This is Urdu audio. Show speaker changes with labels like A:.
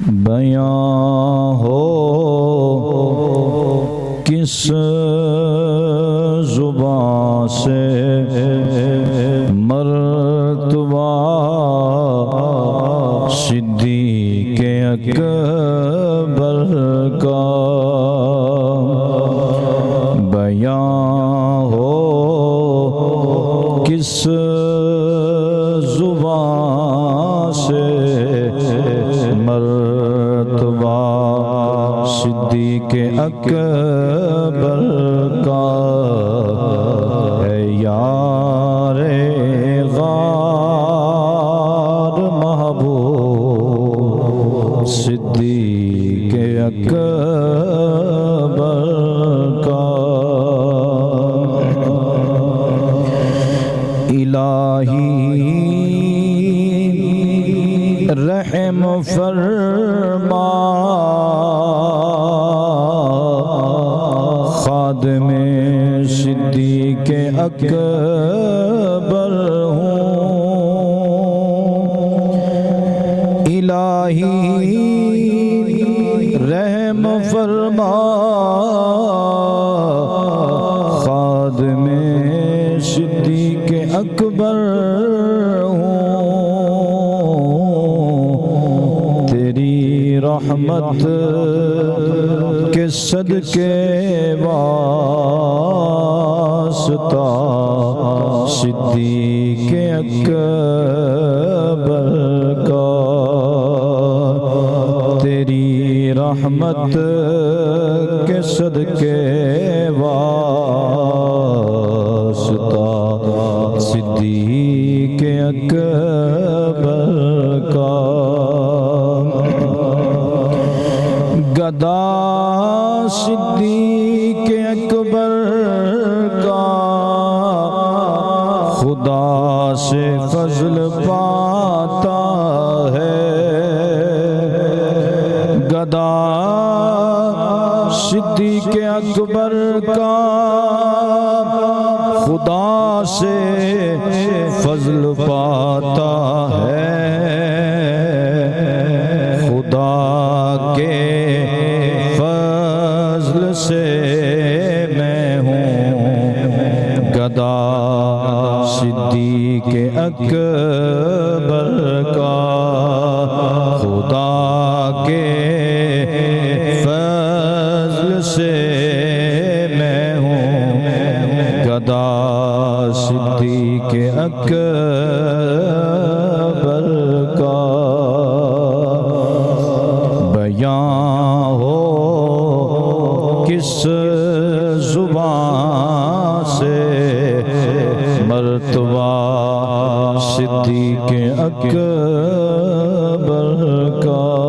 A: بیاں ہو کس زبان سے مرتبہ صدیق اکبر کا بیاں ہو کس زبان سے مرتبہ صدیق اکبر کا ہے یار غار محبوب صدیق اکبر کا الہی رحم فرما خادم صدیق اکبر ہوں الہی رحم فرما خادم صدیق اکبر ہوں تیری رحمت کے صدقے واسطہ صدیق اکبر کا تیری رحمت کے صدقے واسطہ صدیق اکبر کا گدا صدیق اکبر کا خدا سے فضل پاتا ہے گدا صدیق اکبر کا خدا سے فضل پاتا ہے خدا کے فضل سے میں ہوں گدا صدیق اکبر کا خدا کے فضل سے میں ہوں گدا صدیق اکبر کا بیاں ہو کس زبان سے مرتبہ صدیق اکبر کا